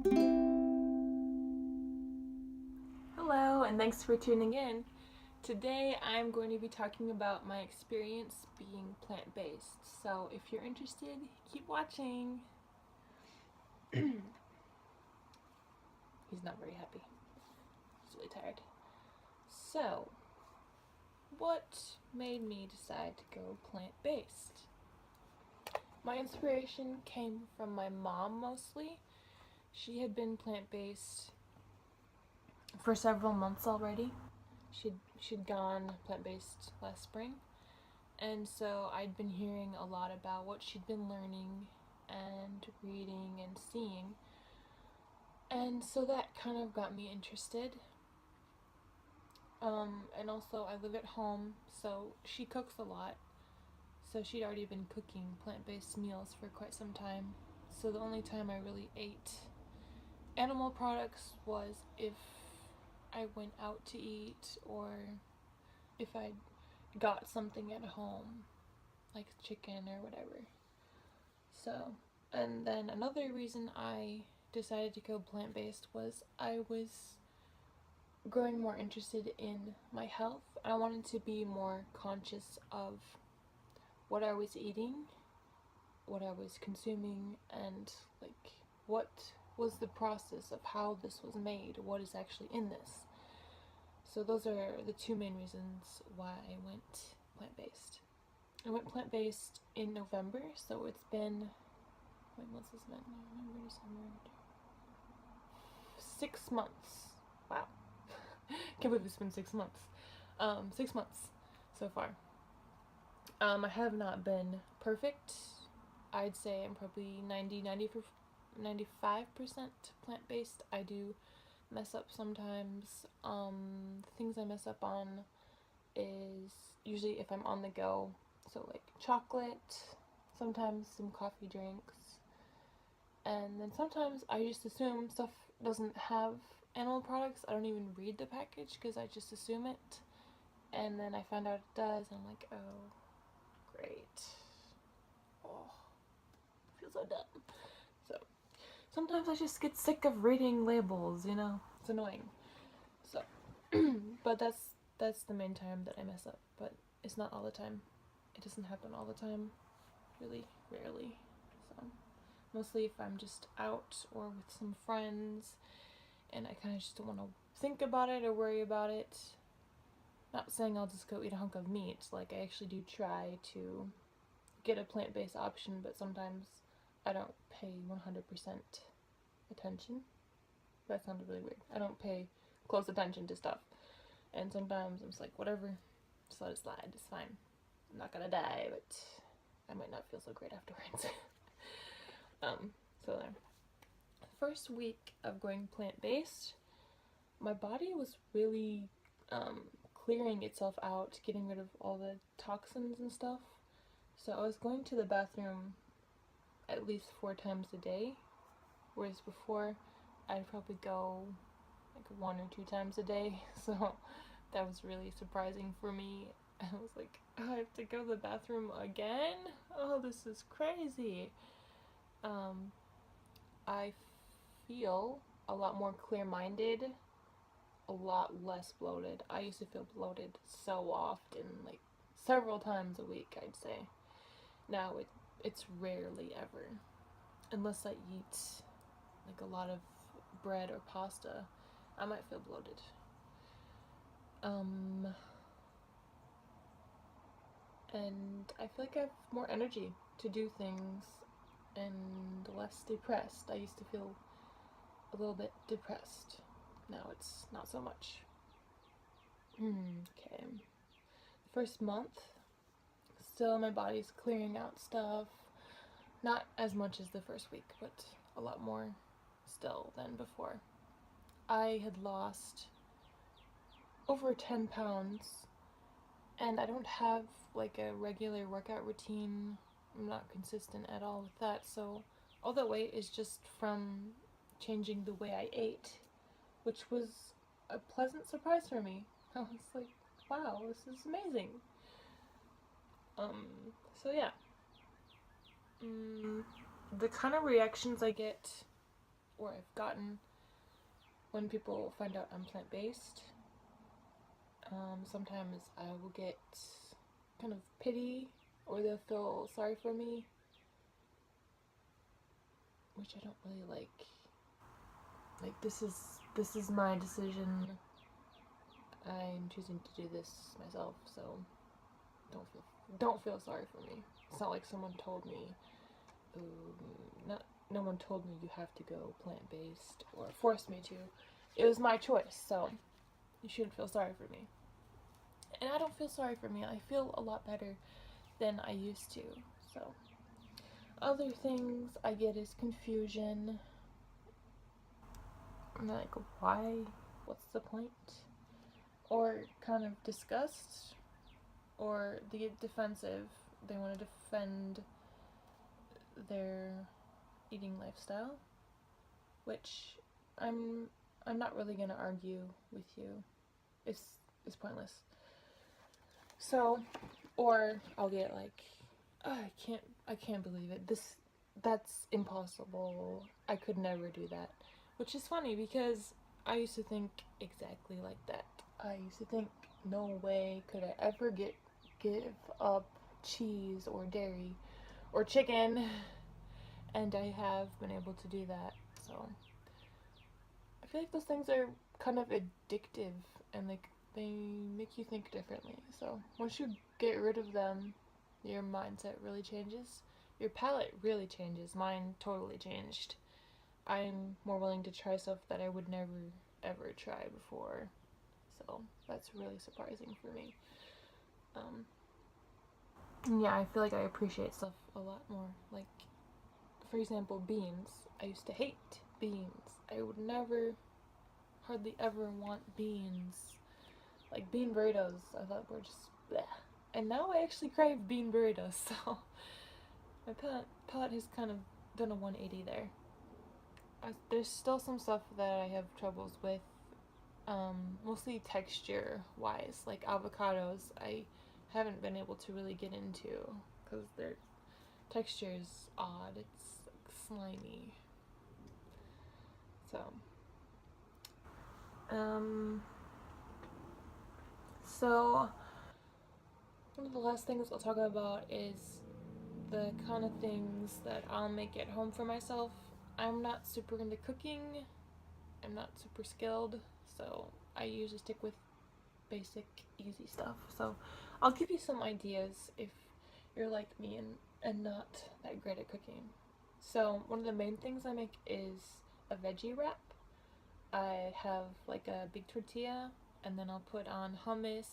Hello, and thanks for tuning in. Today I'm going to be talking about my experience being plant based. So if you're interested, keep watching. He's not very happy. He's really tired. So, what made me decide to go plant based? My inspiration came from my mom mostly. She had been plant based for several months already. She'd gone plant based last spring. And so I'd been hearing a lot about what she'd been learning and reading and seeing. And so that kind of got me interested. And also, I live at home, so she cooks a lot. So she'd already been cooking plant based meals for quite some time. So the only time I really ate animal products was if I went out to eat or if I got something at home, like chicken or whatever. So, and then another reason I decided to go plant based was I was growing more interested in my health. I wanted to be more conscious of what I was eating, what I was consuming, and like what was the process of how this was made, what is actually in this. So, those are the two main reasons why I went plant based. I went plant based in November, so it's been, wait, what's this been? November, December, 6 months. Wow. Can't believe it's been 6 months. 6 months so far. I have not been perfect. I'd say I'm probably 95% plant based. I do mess up sometimes. The things I mess up on is usually if I'm on the go. So, like chocolate, sometimes some coffee drinks, and then sometimes I just assume stuff doesn't have animal products. I don't even read the package because I just assume it. And then I found out it does, and I'm like, oh, great. Oh, I feel so dumb. So sometimes I just get sick of reading labels, you know? It's annoying. So, but that's the main time that I mess up. But it's not all the time. It doesn't happen all the time. Really rarely. So, mostly if I'm just out or with some friends and I kind of just don't want to think about it or worry about it. Not saying I'll just go eat a hunk of meat. Like, I actually do try to get a plant based option, but sometimes I don't pay 100% attention. That sounded really weird. I don't pay close attention to stuff. And sometimes I'm just like, whatever, just let it slide. It's fine. I'm not gonna die, but I might not feel so great afterwards. So there. First week of going plant based, my body was really clearing itself out, getting rid of all the toxins and stuff. So I was going to the bathroom at least 4 times a day, whereas before I'd probably go like 1 or 2 times a day. So that was really surprising for me. I was like, oh, I have to go to the bathroom again? Oh, this is crazy. I feel a lot more clear minded, a lot less bloated. I used to feel bloated so often, like several times a week, I'd say. Now it's rarely ever, unless I eat like a lot of bread or pasta. I might feel bloated. Um, and I feel like I have more energy to do things and less depressed. I used to feel a little bit depressed. Now it's not so much. Okay. First month, still my body's clearing out stuff. Not as much as the first week, but a lot more still than before. I had lost over 10 pounds, and I don't have like a regular workout routine. I'm not consistent at all with that, so all that weight is just from changing the way I ate, which was a pleasant surprise for me. I was like, wow, this is amazing. So yeah. The kind of reactions I get or I've gotten when people find out I'm plant-based. Sometimes I will get kind of pity, or they'll feel sorry for me, which I don't really like. Like, this is my decision. I'm choosing to do this myself, so don't feel sorry for me. It's not like someone told me, no one told me you have to go plant-based or forced me to. It was my choice, so you shouldn't feel sorry for me. And I don't feel sorry for me. I feel a lot better than I used to. So other things I get is confusion. I'm like, why? What's the point? Or kind of disgust, or they get defensive. They want to defend their eating lifestyle, which I'm not really gonna argue with you. It's pointless. So, or I'll get like, oh, I can't believe it. That's impossible. I could never do that. Which is funny because I used to think exactly like that. I used to think, no way could I ever give up cheese or dairy or chicken, and I have been able to do that. So I feel like those things are kind of addictive, and like they make you think differently. So once you get rid of them, your mindset really changes. Your palate really changes. Mine totally changed. I'm more willing to try stuff that I would never ever try before. So that's really surprising for me. Yeah, I feel like I appreciate stuff a lot more. Like, for example, beans. I used to hate beans. I would never, hardly ever want beans. Like, bean burritos, I thought were just bleh. And now I actually crave bean burritos, so my palate has kind of done a 180 there. There's still some stuff that I have troubles with, mostly texture wise. Like avocados, I haven't been able to really get into because their texture is odd. It's like slimy. So, so one of the last things I'll talk about is the kind of things that I'll make at home for myself. I'm not super into cooking. I'm not super skilled, so I usually stick with basic, easy stuff. So I'll give you some ideas if you're like me and not that great at cooking. So one of the main things I make is a veggie wrap. I have like a big tortilla, and then I'll put on hummus,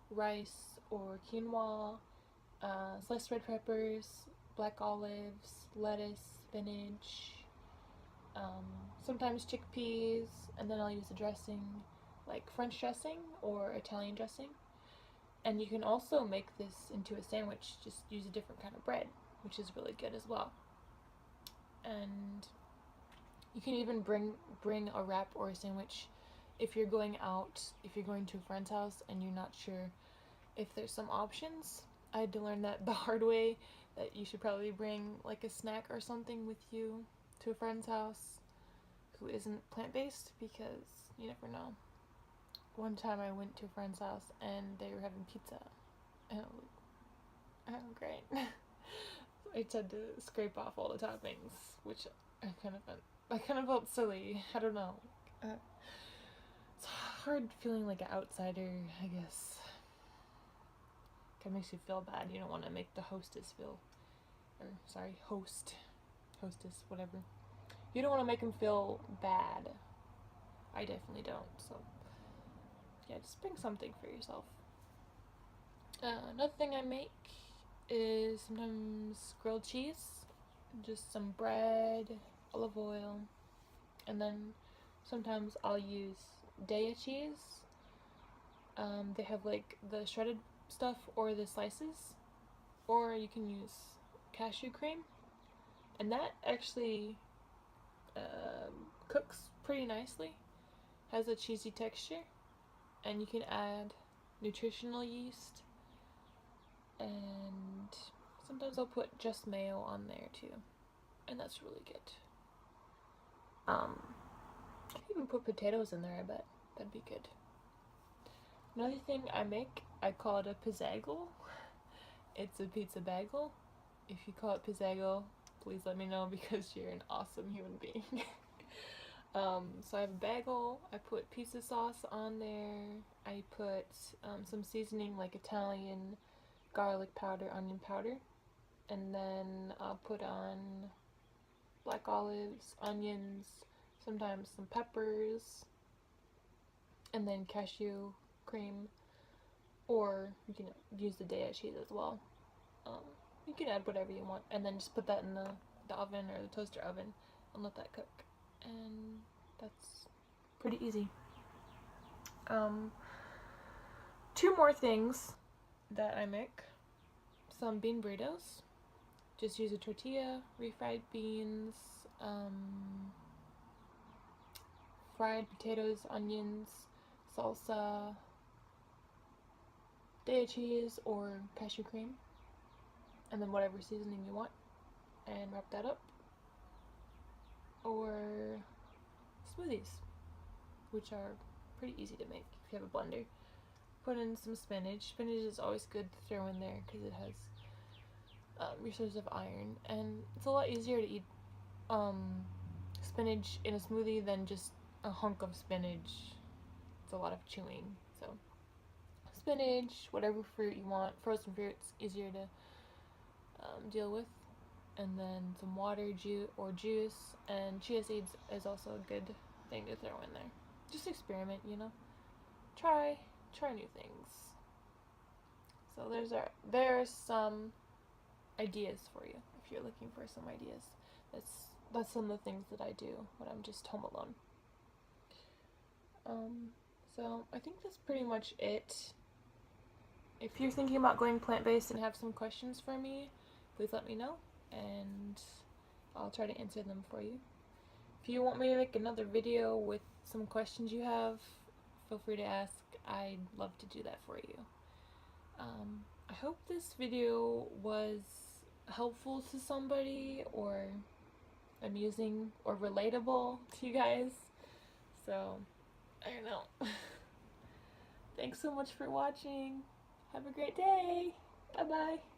rice or quinoa, sliced red peppers, black olives, lettuce, spinach, sometimes chickpeas, and then I'll use a dressing like French dressing or Italian dressing. And you can also make this into a sandwich, just use a different kind of bread, which is really good as well. And you can even bring a wrap or a sandwich if you're going out, if you're going to a friend's house and you're not sure if there's some options. I had to learn that the hard way, that you should probably bring like a snack or something with you to a friend's house who isn't plant-based, because you never know. One time I went to a friend's house and they were having pizza, and I was like, oh great. I just had to scrape off all the toppings, which I kind of felt silly. I don't know. It's hard feeling like an outsider, I guess. Kind of makes you feel bad. You don't want to make the hostess feel, or sorry, hostess, whatever. You don't want to make them feel bad. I definitely don't. So yeah, just bring something for yourself. Another thing I make is sometimes grilled cheese, just some bread, olive oil, and then sometimes I'll use Daiya cheese. They have like the shredded stuff or the slices, or you can use cashew cream, and that actually cooks pretty nicely, has a cheesy texture, and you can add nutritional yeast, and sometimes I'll put just mayo on there too, and that's really good. I could even put potatoes in there, I bet. That'd be good. Another thing I make, I call it a pizzagle. It's a pizza bagel. If you call it pizzagle, please let me know because you're an awesome human being. So I have a bagel. I put pizza sauce on there. I put some seasoning like Italian garlic powder, onion powder, and then I'll put on black olives, onions, sometimes some peppers, and then cashew cream, or you can use the Daiya cheese as well. Um, you can add whatever you want, and then just put that in the oven or the toaster oven and let that cook. And that's pretty easy. Two more things that I make. Some bean burritos. Just use a tortilla, refried beans, fried potatoes, onions, salsa, Daiya cheese or cashew cream, and then whatever seasoning you want, and wrap that up. Or smoothies, which are pretty easy to make if you have a blender. Put in some spinach. Spinach is always good to throw in there because it has your source of iron, and it's a lot easier to eat spinach in a smoothie than just a hunk of spinach. It's a lot of chewing. So spinach, whatever fruit you want, frozen fruits, easier to deal with, and then some water, juice, and chia seeds is also a good thing to throw in there. Just experiment, you know. Try new things. So there's some ideas for you if you're looking for some ideas. That's some of the things that I do when I'm just home alone. So I think that's pretty much it. If you're thinking about going plant-based and have some questions for me, please let me know and I'll try to answer them for you. If you want me to make another video with some questions you have, feel free to ask. I'd love to do that for you. I hope this video was helpful to somebody or amusing or relatable to you guys. So, I don't know. Thanks so much for watching. Have a great day. Bye-bye.